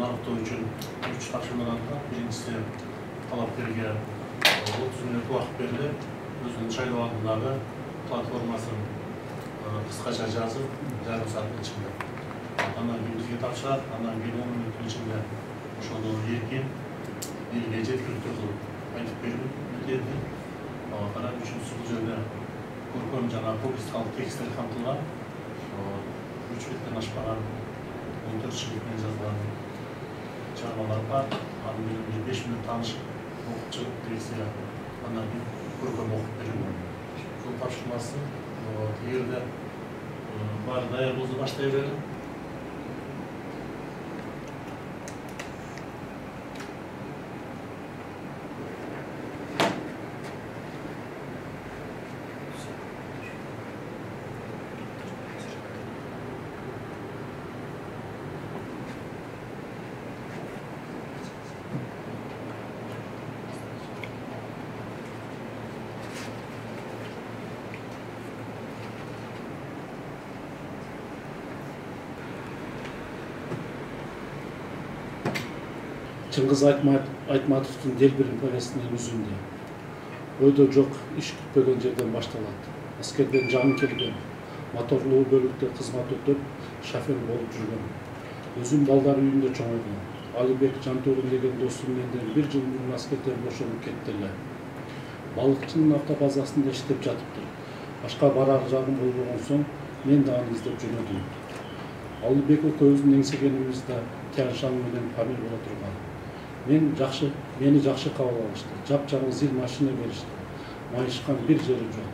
анықтау үшін 3 тапсырмаларды. Бirincisi талапкерге 30 минут уақыт беріліп, өзінің шайлау алдындағы платформасын қысқаша жазып, жарым сағаттың ішінде. Анан бізге тапсырады, анан 10 минуттың ішінде ошону эркин элге жеткиликтүү кылып айтып берүү милдети. Карап үчүнчүсү бул жерде көркөм жана публицистикалык текстер камтылган. 3 беттен ашпаган 14 шрифтмен жазылган чыгармалар бар. Анын менен 5 минут таанышып окуучу келсе анан көркөм окуп берүү. Ушул тапшырмасы эгерде баары даяр болсо баштай берели. Чыңгыз Айтматовдун Делбирин повестинин үзүндө ойдо жок иш күтпөгөн жерден башталат. Аскерден жаңы келген, моторлуу бөлүктө кызмат өтөп, шофер болуп жүргөн. Өзүм балдар үйүндө чоңойгон. Алибек Жантөрүн деген досум менден 1 жыл мурун аскерден бошонуп кетти эле. Балыкчынын автобазасында иштеп жатыптыр. Башка барар жагым болбогон соң мен да аны издеп жөнөдүм. Алибек экөөбүздүн эңсегенибизде Тяншан менен Памир боло турган. Мени жакшы кабыл алышты. Жапжаңы зил машина беришти. Майышкан бир жери жок.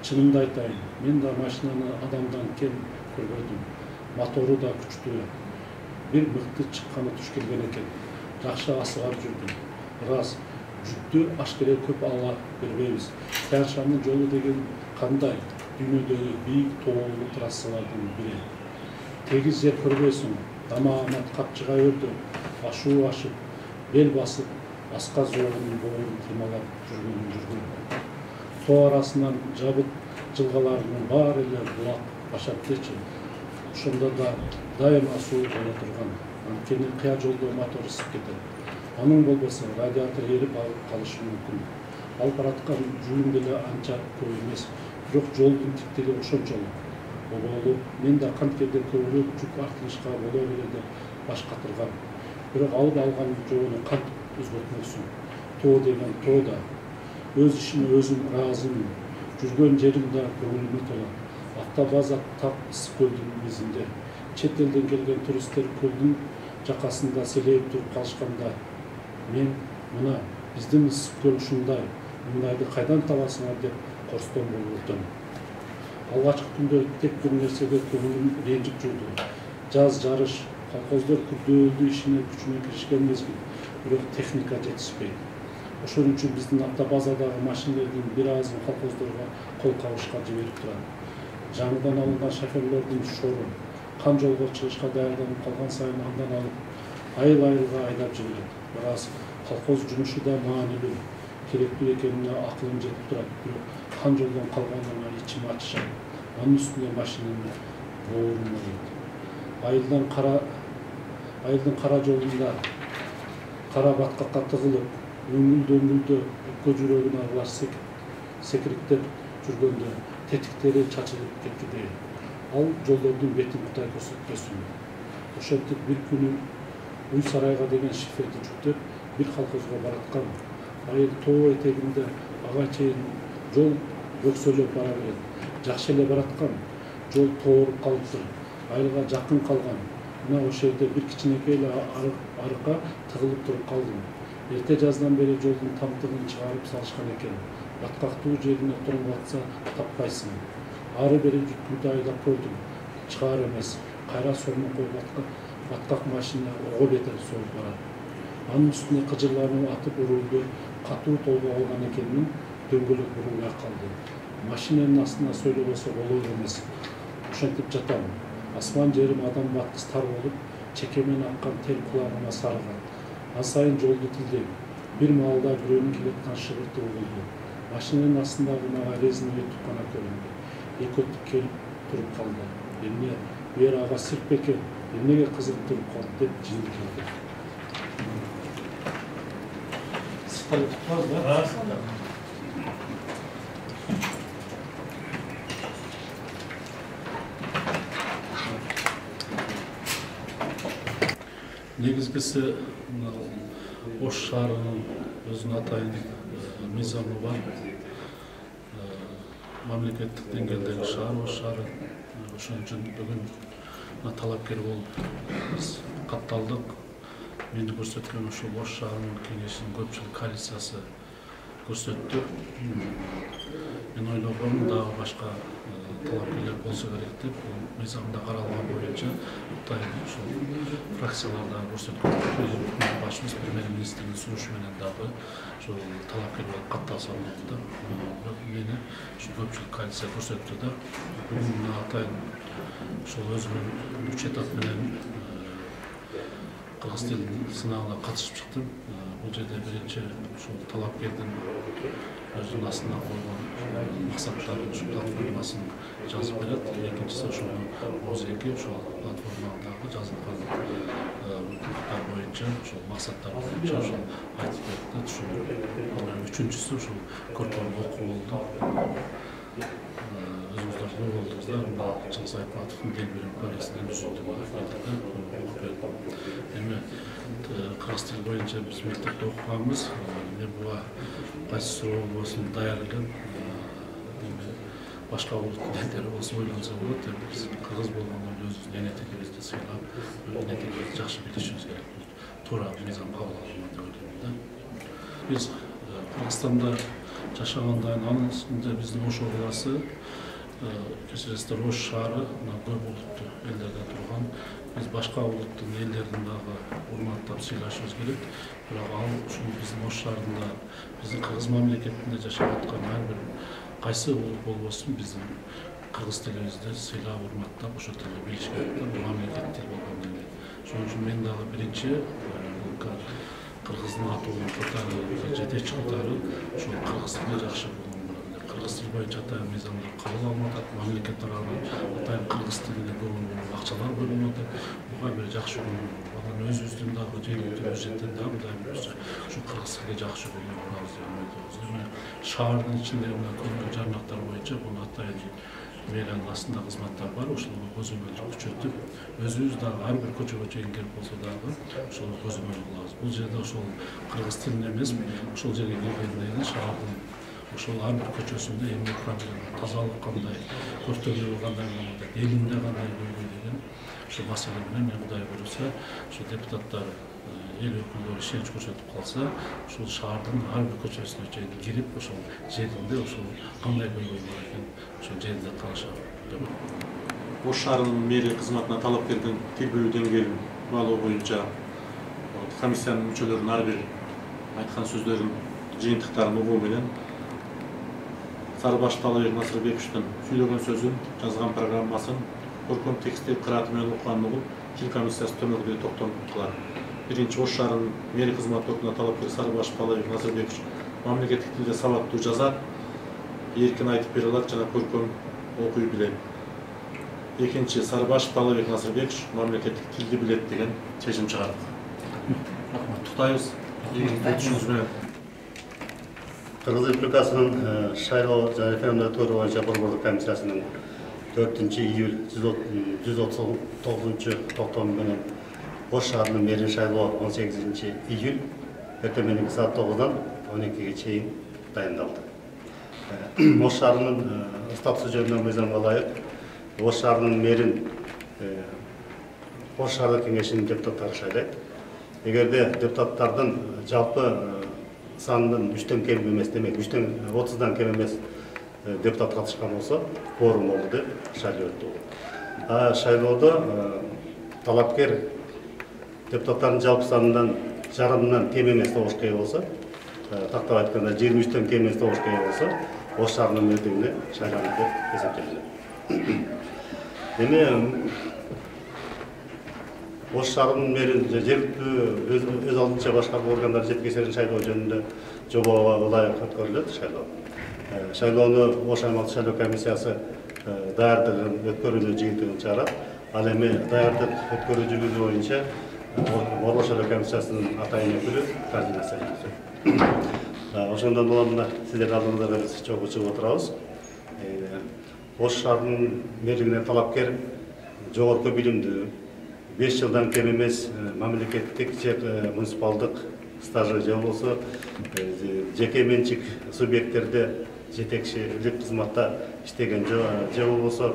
Чынымды айтайын, мен да машинаны адамдан кем көрбөдүм. Мотору да күчтүү. Бир мыкты чыкканы туш келген экен. Жакшы асыгап жүрдүм. Рас, жүктү ашкере көп ала бербейбиз. Тяншандын жолу деген кандай? Дүйнөдөгү бийик тоолуу трассалардын бири. Тегиз жер көрбөйсүң. Тамаамат капчыга өрдү. Ашуу ашып, бел басып, аска зорунун боорун кыймалап жүргөн. Тоо арасынан жабыт жылгаларынын баары эле булак башап кетчү. Ошондо да дайыма суу боло турган. Анткени кыя жолдо мотор ысып кетет. Анын болбосо радиатор эрип калышы мүмкүн. Алып бараткан жүйүм деле анча көп эмес, бирок жолдун тиктиги ошончолук. Оболу мен да канткерден көбүрөөк жүк артылышка боло бере деп баш катыргам. Бирок алып алган жолуну кантип өзгөртмөксүң? Тоо деген тоо да. Өз ишиме өзүм ыраазымын. Жүргөн жерим да көңүлүмө толот. Автобаза тап ысык көлдүн мизинде. Чет элден келген туристтер көлдүн жакасында селейип туруп калышканда мен мына биздин ысык көл ушундай, мындайды кайдан табасыңар деп корстон болуп өтөм. Алгачкы күндө тек бир нерсеге көңүлүм ренжип жүрдү. Жаз жарыш, колхоздор күрдөөлүү ишине күчүнө киришкен мезгил, бирок техника жетишпейт. Ошон үчүн биздин автобазадагы машинелердин бир азын колхоздорго кол кабышка жиберип турат. Жаңыдан алынган шоферлордун шору, кам жолго чыгышка даярданып калган сайын андан алып, айыл-айылга айдап жиберет. Бирок колхоз жумушу да маанилүү, керектүү экенине акылым жетип турат. Бирок кам жолдон калганына ичим ачышат. Анын үстүнө машинаны боорум ооруйт. Айылдын кара жолунда кара баткакка тыгылып, өңүл-дөңгүлдө өпкө жүрөгүн аралаш секириктеп жүргөндө тетиктери чачылып кеткидей. Ал жолдордун бетин Кутай көрсөтпөсүн. Ошентип бир күнү Уй Сарайга деген шиферди жүктөп бир колхозго бараткан. Айыл тоо этегинде ага чейин жол бөксөлөп бара берет. Жакшы эле бараткан. Жол тооруп калыптыр. Айылга жакын калган. Мына ошол жерде бир кичинекей эле арыкка тыгылып туруп калдым. Эрте жаздан бери жолдун тамтыгын чыгарып салышкан экен. Баткактуу жерине тоңгатса таппайсың. Ары бери жүктүмдү айлап көрдүм. Чыгаар эмес. Кайра сормокой баткак машина ого бетер союп барат. Анын үстүнө кыжырланып атып урулду катуу толго алган экенмин, дөңгөлөк бурулбай калды. Машинанын астына сөйлөбөсө болор эмес. Ошентип жатам. Асман жерим адам баткыс тар болуп, чекемен аккан тер кулагыма сарыгат. Асайын жолду тилдейм. Бир маалда бирөөнүн келаткан шыбырты угулду. Машинанын астындагы мага резиновый тукана көрүндү. Эки өтүп келип туруп калды. Эмне, бу жер ага сирт бекен, эмнеге кызыгып туруп калды деп жиңил келди. столы tutmaz da. Негізгісі Ош шаарынын өзүнүн атайын мыйзамы бар. Мамлекеттик деңгээлдеги шаар Ош шаары. Ошон үчүн бүгүн талапкер болуп биз катталдык. Мени көрсөткөн ушул Ош шаарынын кеңешинин көпчүлүк коалициясы көрсөттү. Мен ойлогом дагы башка талапкерлер болсо керек деп, мыйзамда каралган боюнча атайын ушул фракцияларда көрсөткөн башыбыз премьер-министрдин сунушу менен дагы ушул талапкер болуп катталсам деп да. Мени ушул көпчүлүк коалиция көрсөттү да. Бүгүн атайын ушул өзүмүн 3 этап менен кыргыз тилинин сынагына катышып чыктым. Бул жерде биринчи ушул талапкердин өзүнүн астына койгон максаттарын, ушул платформасын жазып берет. Экинчиси ошол ОЗЭК ошол платформадагы жазылган пункттар боюнча, ушул максаттар боюнча ошол айтып берди, түшүндүрүп. Үчүнчүсү ушул көркөм окуу болду. Өзүңүздөр күбө болдуңуздар, Чыңгыз Айтматовдун дел берим повестинин жүзүндө эми кыргыз тили боюнча биз мектепте окуганбыз. Буга кайсы суроо болбосун даяр элем. Башка улуттун элдери болсо ойлонсо болот. Биз кыргыз болгондон өзүбүздүн эне тилибизди сыйлап, эне тилибизди жакшы билишибиз керек. Туура мыйзам кабыл алган деп ойлойм да. Биз Кыргызстанда жашагандан анын үстүндө биздин Ош областы кечиресиздер Ош шаары көп улуттуу элдерден турган. Биз башка улуттун элдерин дагы урматтап сыйлашыбыз керек. Бирок ал ушул биздин Ош шаарында биздин кыргыз мамлекетинде жашап аткан ар бир кайсы улут болбосун биздин кыргыз тилибизди сыйлап, урматтап, ошол тилди билиш керек да, бул мамлекет тил болгондон кийин. Ошон үчүн мен дагы биринчи кыргыздын атуунун катары, жетекчи катары ошол кыргыз тилин жакшы болгон болот. Кыргыз тили боюнча атайын мыйзамдар кабыл алынып атат, мамлекет тарабынан атайын кыргыз тилине көңүл буруп акчалар бөлүнүп атат. Буга бир жакшы көңүл буруп, анан өзүбүздүн дагы жергиликтүү бюджеттен дагы мындай ушу кыргыз тилге жакшы көңүл бурабыз деп ойлойбуз. Шаардын ичинде мына көркөм жарнактар боюнча буну атайын мэриянын астында кызматтар бар, ошолорго көзөмөлдү күчөтүп, өзүбүз дагы ар бир көчөгө чейин келип болсо дагы ошол көзөмөл кылабыз. Бул жерде ошол кыргыз тилин эмес, ошол жерге келгенден кийин шаардын ошол ар бир көчөсүндө эмгек проблема, тазалык кандай, көртөмдүү кандай болот, элинде кандай көйгөй деген ошол маселе менен мен Кудай буйруса, ошол депутаттар эл өкүлдөрү ишенич көрсөтүп калса, ушул шаардын ар бир көчөсүнө чейин кирип, ошол жеринде ошол кандай көйгөй бар экен, ошол жеринде таанышат деп ойлойм. Ош шаарынын мэри кызматына талапкердин тил билүү деңгээлин баалоо боюнча комиссиянын мүчөлөрүнүн ар бир айткан сөздөрүн, жыйынтыктарын угуу менен Сарыбаш Талабек Насырбековичтин сүйлөгөн сөзүн, жазган программасын көркөм текстти кырааты менен укканын угуп, тил комиссиясы төмөкүнө токтонуп калат. Биринчи Ош шаарынын мэри кызмат тобуна талапкер Сарыбаш Талабек Насырбекович мамлекеттик тилде сабаттуу жазат, эркин айтып бере алат жана көркөм окуй билет. Экинчи Сарыбаш Талабек Насырбекович мамлекеттик тилди билет деген чечим чыгардык. Туктайбыз. Түшүнүз менен. Кыргыз Республикасынын шайлоо жана референдум боюнча борбордук комиссиясынын 4-июль 139 токтому менен Ош шаарынын мэрин шайлоо 18 июль эртең мененки саат 9-дан 12-ге чейин дайындалды. Ош шаарынын статусу жөнүндө мыйзамга ылайык Ош шаарынын мэрин Ош шаардык кеңешинин депутаттары шайлайт. Эгерде депутаттардын жалпы санынын 3-төн кем эмес, демек 30-дан кем эмес депутат катышкан болсо, кворум болду деп шайлоо өттү. Шайлоодо талапкер депутаттардын жалпы санынан жарымынан кем эмес добушка ээ болсо, тактап айтканда 23-төн кем эмес добушка ээ болсо, Ош шаарынын мэрдигине шайланды деп эсептелет. Эми Ош шаарынын мэрин жергиликтүү өз алдынча башкаруу органдар жеткичелерин шайлоо жөнүндө жобого ылайык өткөрүлөт шайлоо. Шайлоону Ош аймактык шайлоо комиссиясы даярдыгын өткөрүүнү жыйынтыгын чыгарат. Ал эми даярдык өткөрүү жүргүзүү боюнча борбор шайлоо комиссиясынын атайын өкүлү координация жүргүзөт. Ошондон улам мына сиздердин алдыңыздарга биз чогуу чыгып отурабыз. Ош шаарынын мэрлигине талапкер жогорку билимдүү 5 жылдан кем эмес мамлекеттик же муниципалдык стажы же болбосо жеке менчик субъекттерде жетекчилик кызматта иштеген же болбосо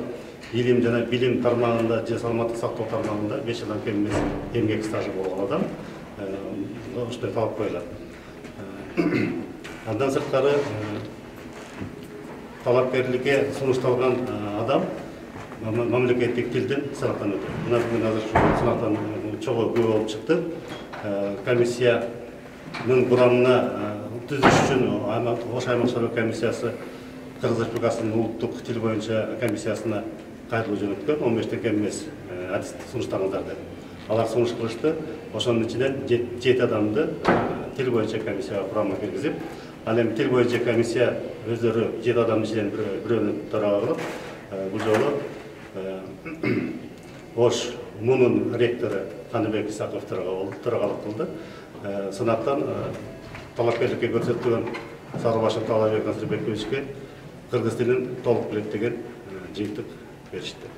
илим жана билим тармагында же саламаттык сактоо тармагында 5 жылдан кем эмес эмгек стажы болгон адам ошондой талап коюлат. Андан сырткары талапкерликке сунушталган адам мамлекеттик тилден сынактан өтөт. Мына бүгүн азыр ушул сынактан чогуу күбө болуп чыкты. Комиссиянын курамына түзүш үчүн Ош аймак шайлоо комиссиясы Кыргыз Республикасынын улуттук тил боюнча комиссиясына кайрылуу жөнөткөн 15 кем эмес адис сунуштаңыздар деп. Алар сунуш кылышты. Ошонун ичинен 7 адамды тил боюнча комиссияга курамына киргизип, ал эми тил боюнча комиссия өздөрү 7 адамдын ичинен бирөөнү төрага кылып, бул жолу Ош МУНун ректору Каныбек Исаков төрагалык кылды. Сынактан талапкерликке көрсөтүлгөн Сарыбашев Талабек Насырбековичке кыргыз тилин толук билет деген жыйынтык беришти.